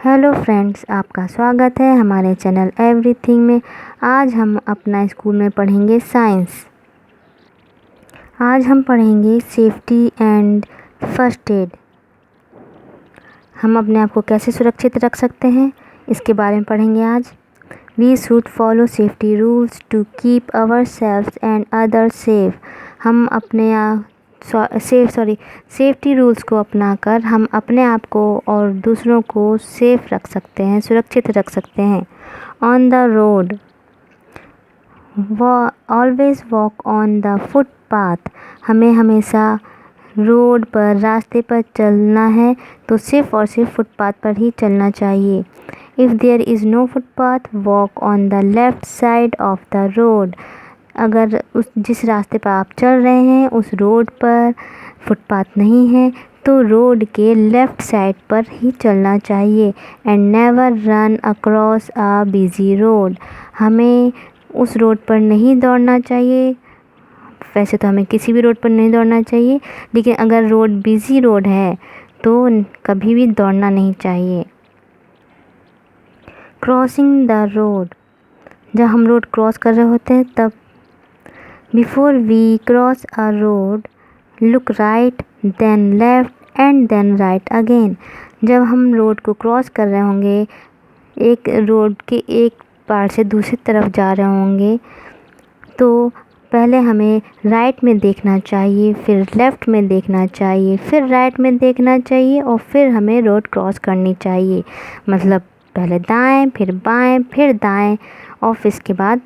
Hello friends, आपका स्वागत है हमारे चैनल एवरीथिंग में। आज हम अपना स्कूल में पढ़ेंगे साइंस। आज हम पढ़ेंगे सेफ्टी एंड फर्स्ट एड। हम अपने आप को कैसे सुरक्षित रख सकते हैं, इसके बारे में पढ़ेंगे आज। We should follow safety rules to keep ourselves and others safe. हम अपने सेफ्टी रूल्स को अपनाकर हम अपने आप को और दूसरों को सेफ रख सकते हैं, सुरक्षित रख सकते हैं। On the road, always walk on the footpath. हमें हमेशा रोड पर, रास्ते पर चलना है तो सिर्फ और सिर्फ फुटपाथ पर ही चलना चाहिए। If there is no footpath, walk on the left side of the road. अगर जिस रास्ते पर आप चल रहे हैं उस रोड पर फुटपाथ नहीं है तो रोड के लेफ़्ट साइड पर ही चलना चाहिए। And never run across a busy road. हमें उस रोड पर नहीं दौड़ना चाहिए। वैसे तो हमें किसी भी रोड पर नहीं दौड़ना चाहिए, लेकिन अगर रोड बिजी रोड है तो कभी भी दौड़ना नहीं चाहिए। क्रॉसिंग द रोड, जब हम रोड क्रॉस कर रहे होते हैं तब before we cross a road, look right then left and then right again. जब हम रोड को क्रॉस कर रहे होंगे, एक रोड के एक पार से दूसरी तरफ जा रहे होंगे, तो पहले हमें राइट में देखना चाहिए, फिर लेफ़्ट में देखना चाहिए, फिर राइट में देखना चाहिए और फिर हमें रोड क्रॉस करनी चाहिए। मतलब पहले दाएं, फिर बाएं, फिर दाएं और फिर इसके बाद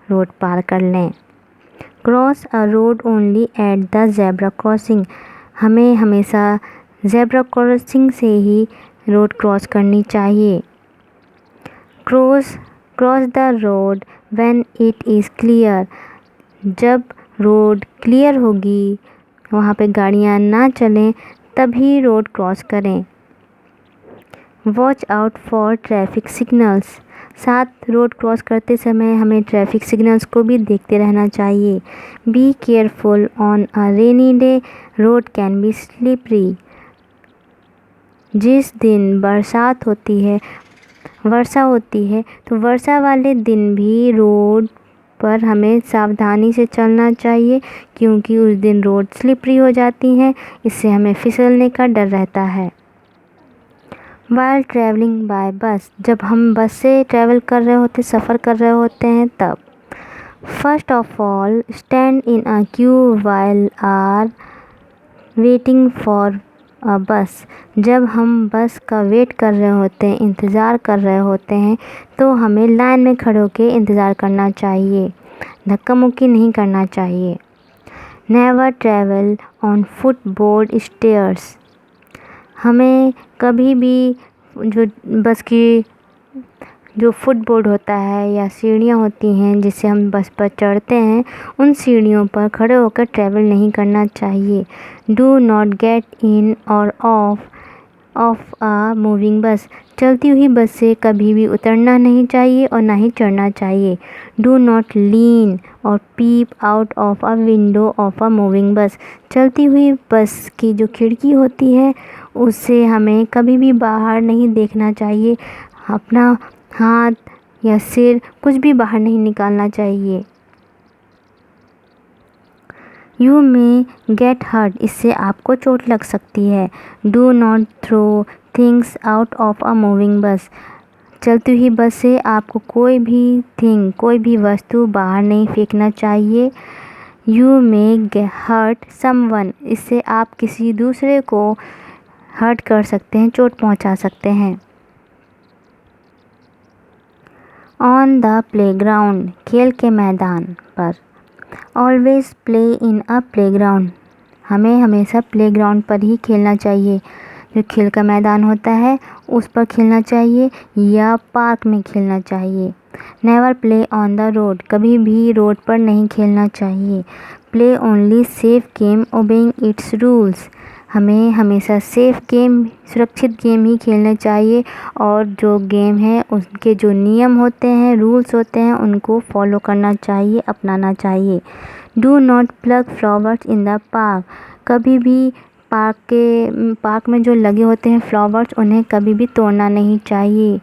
रोड पार कर लें। Cross a road only at the zebra crossing. हमें हमेशा ज़ेब्रा क्रॉसिंग से ही रोड क्रॉस करनी चाहिए। Cross the road when it is clear. जब रोड क्लियर होगी, वहाँ पे गाड़ियाँ ना चलें, तभी रोड क्रॉस करें। Watch out for traffic signals. साथ रोड क्रॉस करते समय हमें ट्रैफिक सिग्नल्स को भी देखते रहना चाहिए। Be careful on a rainy day, road can be slippery. जिस दिन वर्षा होती है तो वर्षा वाले दिन भी रोड पर हमें सावधानी से चलना चाहिए, क्योंकि उस दिन रोड स्लिपरी हो जाती हैं। इससे हमें फिसलने का डर रहता है। वाइल ट्रैवलिंग बाय बस, जब हम बस से ट्रैवल कर रहे होते, सफ़र कर रहे होते हैं तब। First of all, stand in a queue while are waiting for a bus. जब हम बस का वेट कर रहे होते हैं, इंतज़ार कर रहे होते हैं, तो हमें लाइन में खड़े होकर इंतज़ार करना चाहिए, धक्का मुक्की नहीं करना चाहिए। Never travel on footboard stairs. हमें कभी भी जो बस की जो फुटबोर्ड होता है या सीढ़ियाँ होती हैं जिससे हम बस पर चढ़ते हैं, उन सीढ़ियों पर खड़े होकर ट्रैवल नहीं करना चाहिए। डू नॉट गेट इन और ऑफ अ मूविंग बस। चलती हुई बस से कभी भी उतरना नहीं चाहिए और ना ही चढ़ना चाहिए। Do not lean or peep out of a window of a moving bus. चलती हुई बस की जो खिड़की होती है उससे हमें कभी भी बाहर नहीं देखना चाहिए। अपना हाथ या सिर कुछ भी बाहर नहीं निकालना चाहिए। यू मे गेट हर्ट, इससे आपको चोट लग सकती है। Do not throw things out of a moving bus. चलती हुई बस से आपको कोई भी वस्तु बाहर नहीं फेंकना चाहिए। यू मे हर्ट समवन, इससे आप किसी दूसरे को हर्ट कर सकते हैं, चोट पहुंचा सकते हैं। ऑन द प्लेग्राउंड, खेल के मैदान पर। Always play in a playground, हमें हमेशा प्लेग्राउंड पर ही खेलना चाहिए। जो खेल का मैदान होता है उस पर खेलना चाहिए या पार्क में खेलना चाहिए। Never play on the road, कभी भी रोड पर नहीं खेलना चाहिए। Play only safe game obeying it's rules, हमें हमेशा सेफ गेम, सुरक्षित गेम ही खेलने चाहिए और जो गेम है उसके जो नियम होते हैं, रूल्स होते हैं, उनको फॉलो करना चाहिए, अपनाना चाहिए। Do not plug flowers in the park, कभी भी पार्क में जो लगे होते हैं फ्लावर्स, उन्हें कभी भी तोड़ना नहीं चाहिए।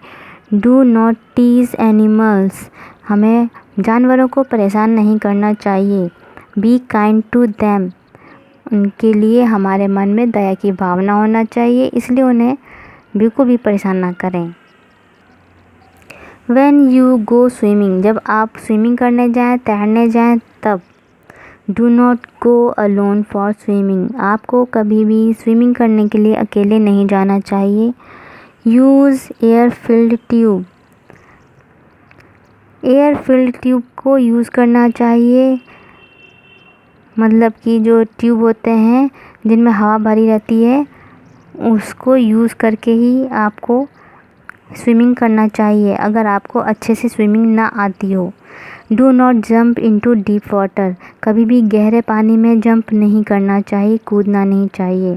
डू नॉट टीज़ एनिमल्स, हमें जानवरों को परेशान नहीं करना चाहिए। बी काइंड टू देम, उनके लिए हमारे मन में दया की भावना होना चाहिए, इसलिए उन्हें बिल्कुल भी परेशान ना करें। When you go swimming, जब आप स्विमिंग करने जाएं, तैरने जाएं, तब Do not go alone for swimming, आपको कभी भी स्विमिंग करने के लिए अकेले नहीं जाना चाहिए। Use air filled tube, air filled tube को यूज़ करना चाहिए, मतलब कि जो ट्यूब होते हैं जिनमें हवा भरी रहती है, उसको यूज़ करके ही आपको स्विमिंग करना चाहिए अगर आपको अच्छे से स्विमिंग ना आती हो। Do not jump into deep water, कभी भी गहरे पानी में जंप नहीं करना चाहिए, कूदना नहीं चाहिए।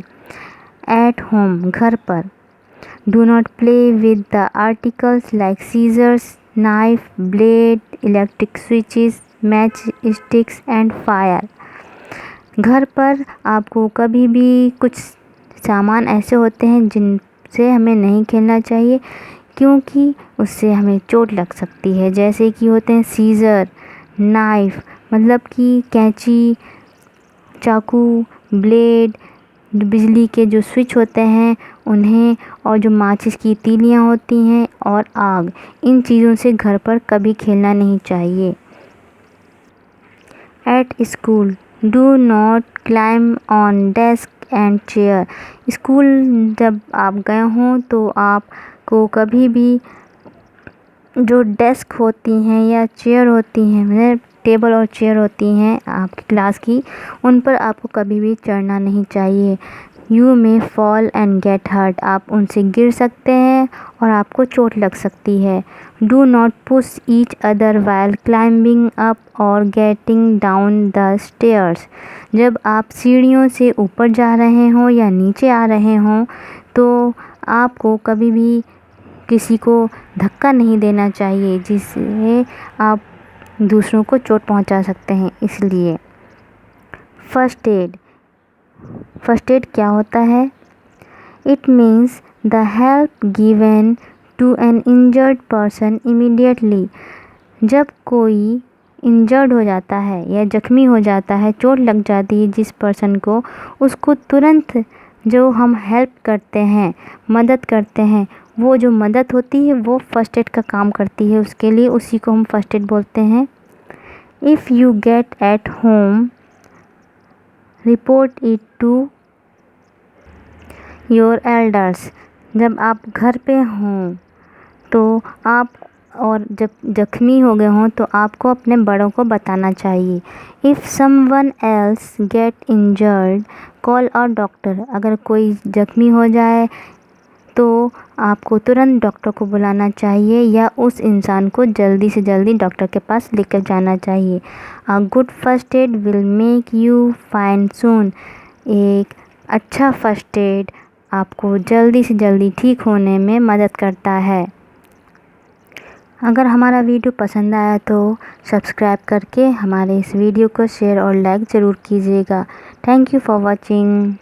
एट होम, घर पर, do not play with the articles like scissors, knife, blade, electric switches, matchsticks and fire. घर पर आपको कभी भी कुछ सामान ऐसे होते हैं जिनसे हमें नहीं खेलना चाहिए, क्योंकि उससे हमें चोट लग सकती है। जैसे कि होते हैं सीज़र, नाइफ़, मतलब कि कैंची, चाकू, ब्लेड, बिजली के जो स्विच होते हैं उन्हें, और जो माचिस की तीलियां होती हैं, और आग, इन चीज़ों से घर पर कभी खेलना नहीं चाहिए। At school, do not climb on desk and chair, school जब आप गए हों तो आपको कभी भी जो डेस्क होती हैं या चेयर होती हैं, मतलब टेबल और चेयर होती हैं आपकी क्लास की, उन पर आपको कभी भी चढ़ना नहीं चाहिए। You may fall and get hurt, आप उनसे गिर सकते हैं और आपको चोट लग सकती है। Do not push each other while climbing up और गेटिंग डाउन द स्टेयर्स, जब आप सीढ़ियों से ऊपर जा रहे हों या नीचे आ रहे हों तो आपको कभी भी किसी को धक्का नहीं देना चाहिए, जिससे आप दूसरों को चोट पहुंचा सकते हैं। इसलिए फर्स्ट एड, फर्स्ट एड क्या होता है? It means the help given to an injured person immediately, जब कोई इंजर्ड हो जाता है या जख्मी हो जाता है, चोट लग जाती है जिस पर्सन को, उसको तुरंत जो हम हेल्प करते हैं, मदद करते हैं, वो जो मदद होती है वो फ़र्स्ट एड का काम करती है उसके लिए, उसी को हम फर्स्ट एड बोलते हैं। If you get at home, report it to your elders, जब आप घर पे हों तो आप, और जब जख्मी हो गए हों तो आपको अपने बड़ों को बताना चाहिए। If someone else get injured, call a doctor, अगर कोई जख्मी हो जाए तो आपको तुरंत डॉक्टर को बुलाना चाहिए या उस इंसान को जल्दी से जल्दी डॉक्टर के पास लेकर जाना चाहिए। A good first aid will make you fine soon, एक अच्छा फर्स्ट एड आपको जल्दी से जल्दी ठीक होने में मदद करता है। अगर हमारा वीडियो पसंद आया तो सब्सक्राइब करके हमारे इस वीडियो को शेयर और लाइक ज़रूर कीजिएगा। Thank you for watching.